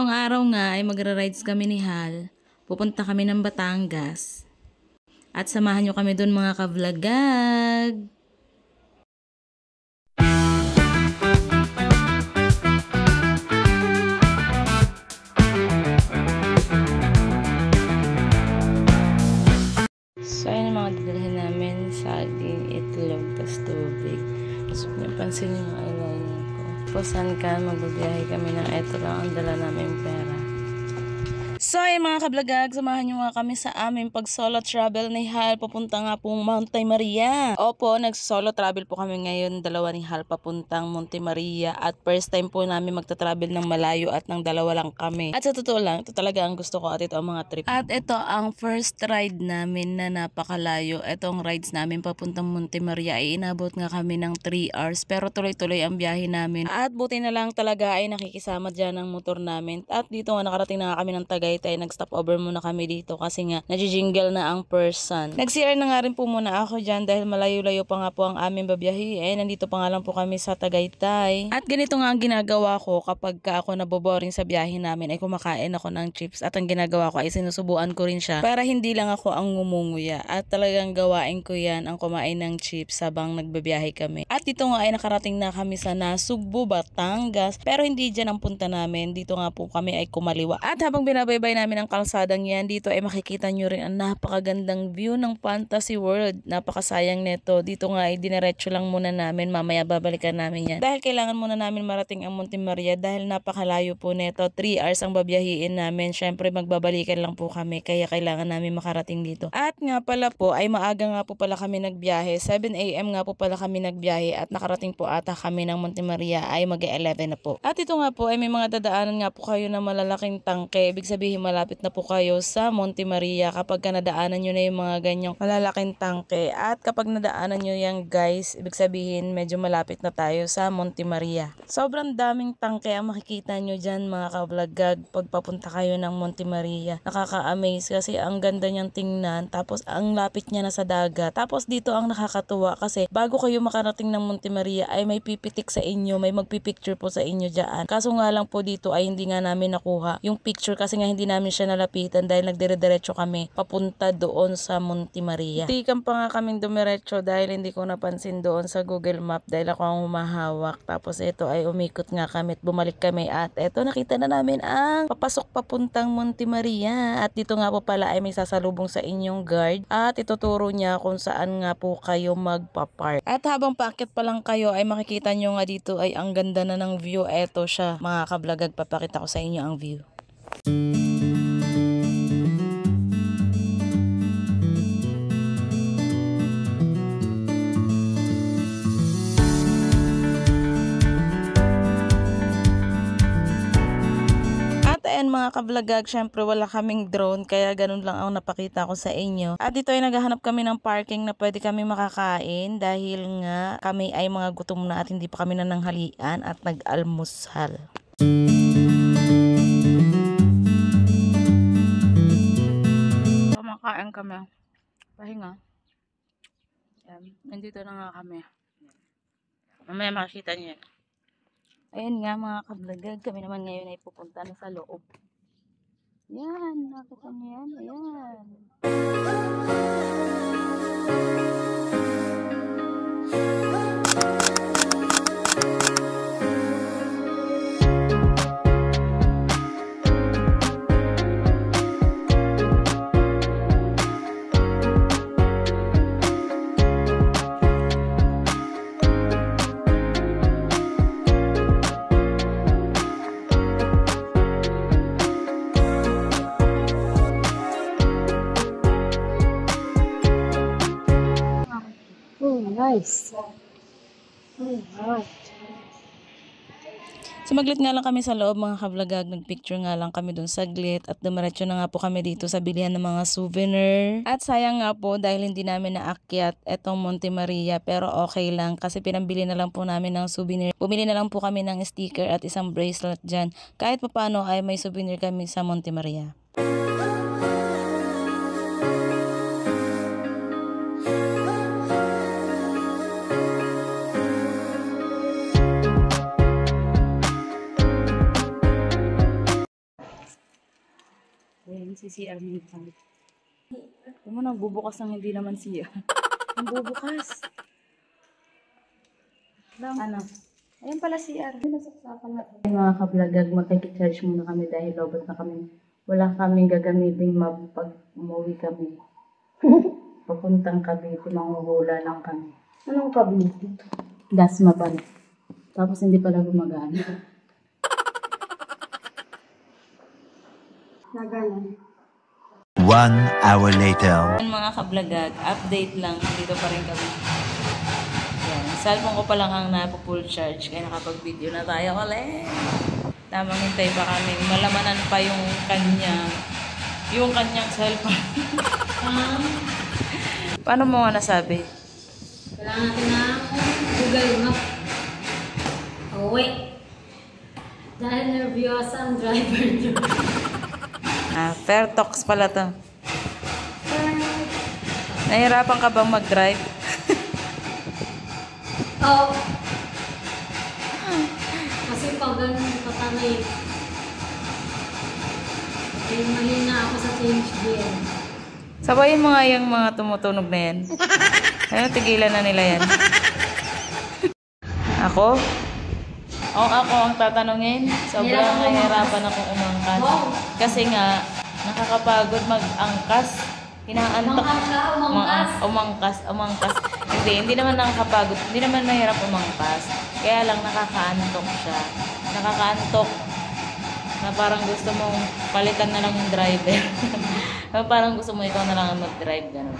Ngayong araw nga ay magra-rides kami ni Hal. Pupunta kami ng Batangas. At samahan nyo kami dun mga ka-vlogag. So ayun ang mga dadalhin namin, saging, itlog, tas tubig. So napansin yung eyeliner ko. Saan ka, magbabiyahe kami ng eto lang ang dala namin pera. So ayun mga kablagag, samahan nyo nga kami sa aming pag-solo travel ni Hal. Papunta nga pong Monte Maria. Opo, nag-solo travel po kami ngayon. Dalawa ni Hal papuntang Monte Maria. At first time po namin magta-travel ng malayo at ng dalawa lang kami. At sa totoo lang, ito talaga ang gusto ko at ito ang mga trip. At ito ang first ride namin na napakalayo. Itong rides namin papuntang Monte Maria ay inabot nga kami ng 3 hours. Pero tuloy-tuloy ang biyahe namin. At buti na lang talaga ay nakikisama dyan ang motor namin. At dito nga nakarating na nga kami ng Tagaytay. Nag-stop over muna kami dito kasi nga nagji-jingle na ang person. Nag-CR na nga rin po muna ako dyan dahil malayo-layo pa nga po ang aming babiyahe. Nandito pa nga lang po kami sa Tagaytay. At ganito nga ang ginagawa ko kapag ka ako naboboring sa biyahe namin ay kumakain ako ng chips. At ang ginagawa ko ay sinusubuan ko rin siya para hindi lang ako ang ngumunguya. At talagang gawain ko yan ang kumain ng chips habang nagbabiyahe kami. At dito nga ay nakarating na kami sa Nasugbu, Batangas. Pero hindi dyan ang punta namin. Dito nga po kami ay kumaliwa. At habang binabaybay namin ang kalsadang yan, dito ay makikita nyo rin ang napakagandang view ng Fantasy World. Napakasayang neto. Dito nga ay dinerecho lang muna namin. Mamaya babalikan namin yan. Dahil kailangan muna namin marating ang Monte Maria dahil napakalayo po neto. 3 hours ang babiyahiin namin. Syempre magbabalikan lang po kami kaya kailangan namin makarating dito. At nga pala po ay maaga nga po pala kami nagbiyahe. 7 AM nga po pala kami nagbiyahe at nakarating po ata kami ng Monte Maria ay mag-11 na po. At ito nga po ay may mga dadaanan nga po kayo na malalaking tangke. Ibig sabihin malapit na po kayo sa Monte Maria kapag nadaanan nyo na yung mga ganyang malalaking tangke. At kapag nadaanan nyo yan guys, ibig sabihin medyo malapit na tayo sa Monte Maria. Sobrang daming tangke ang makikita nyo dyan mga ka-vlogag pag papunta kayo ng Monte Maria. Nakaka-amaze kasi ang ganda niyang tingnan tapos ang lapit niya na sa dagat. Tapos dito ang nakakatuwa kasi bago kayo makarating ng Monte Maria ay may pipitik sa inyo, may magpipicture po sa inyo dyan. Kaso nga lang po dito ay hindi nga namin nakuha yung picture kasi nga hindi namin siya nalapitan dahil nagdire-diretso kami papunta doon sa Monte Maria. Tikan pa nga kaming dumiretso dahil hindi ko napansin doon sa Google Map dahil ako ang humahawak. Tapos ito ay umikot nga kami at bumalik kami at ito nakita na namin ang papasok papuntang Monte Maria. At dito nga po pala ay may sasalubong sa inyong guard at ituturo niya kung saan nga po kayo magpa-park. At habang paakyat pa lang kayo ay makikita nyo nga dito ay ang ganda na ng view. Eto siya mga ka-vlogag, papakita ko sa inyo ang view. Ayan mga ka-vlogag, syempre wala kaming drone kaya ganun lang ang napakita ko sa inyo. At dito ay naghahanap kami ng parking na pwede kami makakain dahil nga kami ay mga gutom na at hindi pa kami nananghalian at nag-almusal. Kumakain kami. Pahinga. Ayan. Nandito na nga kami. Mamaya makikita niyo. Ayan nga mga ka-vlogag, kami naman ngayon ay pupunta na sa loob. Yan, nakita niyo yan, ayan. Nice. Sumaglit nga lang kami sa loob mga ka-vlogag, nagpicture nga lang kami dun saglit at dumiretso na nga po kami dito sa bilihan ng mga souvenir. At sayang nga po dahil hindi namin naakyat etong Monte Maria pero okay lang kasi pinambili na lang po namin ng souvenir. Bumili na lang po kami ng sticker at isang bracelet dyan. Kahit paano ay may souvenir kami sa Monte Maria. Ayan, si CR mo kami. Huwag mo nang bubukas ng hindi naman siya. Ang bubukas. Ano? Ayan pala CR. Nasaksakan na. Mga kablagag, makikicharge muna kami dahil lobot na kami. Wala kaming gagamiting map pag umuwi kami. Papuntang Cavite, manghuhula lang kami. Anong Cavite? Dasma pa. Tapos hindi pala gumagana. Nagalan. 1 hour later. Mga kablagag, update lang. Dito pa rin kami. Yan. Cellphone ko pa lang ang napo-full charge. Kaya nakapag-video na tayo ulit. Tamang hintay pa kami. Malamanan pa yung kanyang cellphone. Paano mo nga nasabi? Kailangan natin na Google Map. Oh, wait. Dahil nervyosa ang driver nyo. Fair talks pala to. Nahirapan ka bang mag-drive? Oh. Kasi pag ganun patangay. Eh, mahina ako sa change gear. Sabayin mo nga yung mga tumutunog na yan. Ayun, tigilan na nila yan. Ako? Ako ang tatanungin. Sobrang nahihirapan akong umangkas. Kasi nga, nakakapagod mag-angkas. Hinaantok. Umangkas. Hindi naman nakakapagod. Hindi naman mahirap umangkas. Kaya lang nakakaantok siya. Nakakaantok. Na parang gusto mong palitan na lang yung driver. Parang gusto mo ikaw na lang ang mag-drive. Ganun.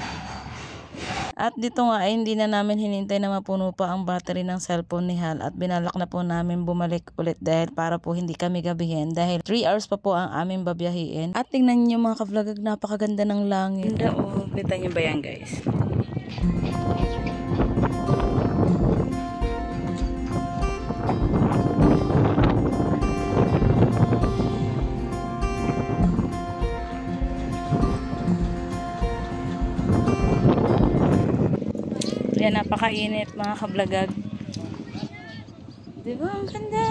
At dito nga ay hindi na namin hinintay na mapuno pa ang battery ng cellphone ni Hal at binalak na po namin bumalik ulit dahil para po hindi kami gabihin dahil 3 hours pa po ang aming babiyahiin. At tingnan niyo mga ka-vlogag, napakaganda ng langit. Ganda o, kita niyo ba yan guys? Yan, napakainit mga kablagag. Diba? Ang ganda.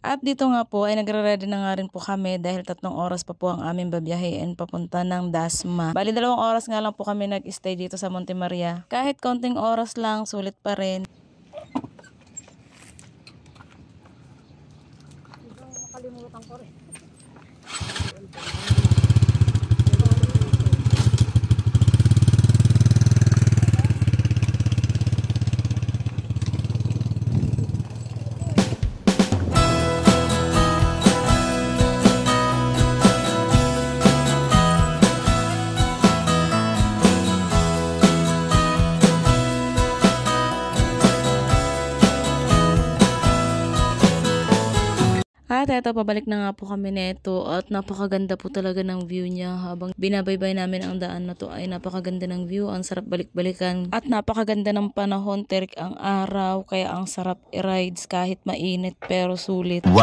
At dito nga po ay nagre-ready na nga rin po kami dahil 3 oras pa po ang aming babiyahin papunta ng Dasma. Bali 2 oras nga lang po kami nag-stay dito sa Monte Maria. Kahit konting oras lang, sulit pa rin. Nakalimutan ko rin. At eto, pabalik na nga po kami neto at napakaganda po talaga ng view niya. Habang binabaybay namin ang daan na to ay napakaganda ng view, ang sarap balik-balikan at napakaganda ng panahon, terik ang araw, kaya ang sarap i-rides kahit mainit pero sulit. 1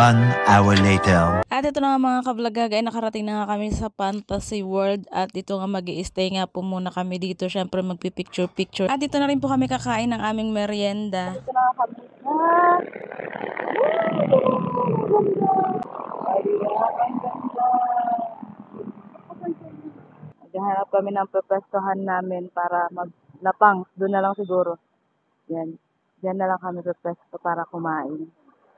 hour later. At ito na nga mga kablagag, ay nakarating na nga kami sa Fantasy World at dito nga mag-i-stay nga po muna kami dito. Syempre magpipicture-picture. At dito na rin po kami kakain ng aming merienda. Ito na kami na. Naghahanap kami ng pepestahan namin para maglapang. Doon na lang siguro. Yan. Diyan na lang kami pepesto para kumain.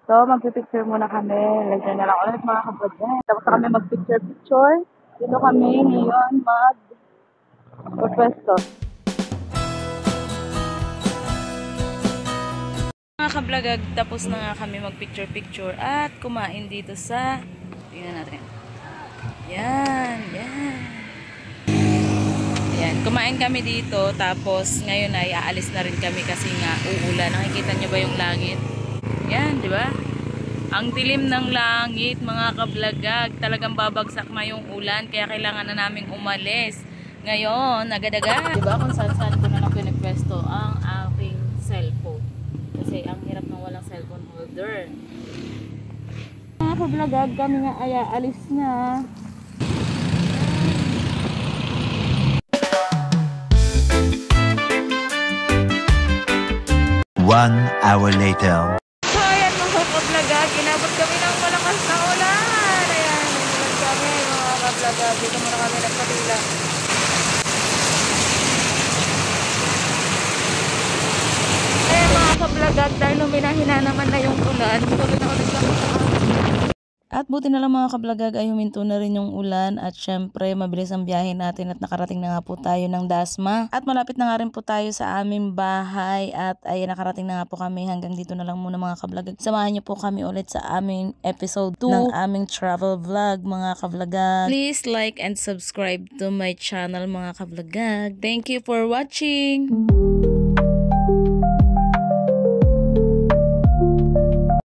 So, magpipicture muna kami. Lagyan na lang ulit mga kabadyan. Tapos na kami magpicture-picture. Dito kami ngayon mag-pepesto. Mga kablagag, tapos na nga kami mag-picture-picture at kumain dito sa... Tingnan natin. Yan. Ayan, kumain kami dito tapos ngayon ay aalis na rin kami kasi nga uulan. Nakikita niyo ba yung langit? Yan, di ba? Ang dilim ng langit, mga kablagag. Talagang babagsak na yung ulan kaya kailangan na naming umalis. Ngayon, agad-agad. Di ba kung saan-saan ko na lang pinipwesto ang aking cellphone. Kasi ang hirap ng walang cellphone holder. Mga kablagag, kami nga ay aalis na. One hour later. So kablagag, inabot kami ng malakas na ulan. Ayan, inulan kami mga kablagag. Dito muna kami nagpatila. Eh mga kablagag, dahil huminahina naman na yung ulan, tuloy na ulit kami sa amin. At buti na lang mga kablagag ay huminto na rin yung ulan at syempre mabilis ang biyahe natin at nakarating na nga po tayo ng Dasma. At malapit na nga rin po tayo sa aming bahay at ay nakarating na nga po kami. Hanggang dito na lang muna mga kablagag. Samahan niyo po kami ulit sa aming episode 2 ng aming travel vlog mga kablagag. Please like and subscribe to my channel mga kablagag. Thank you for watching!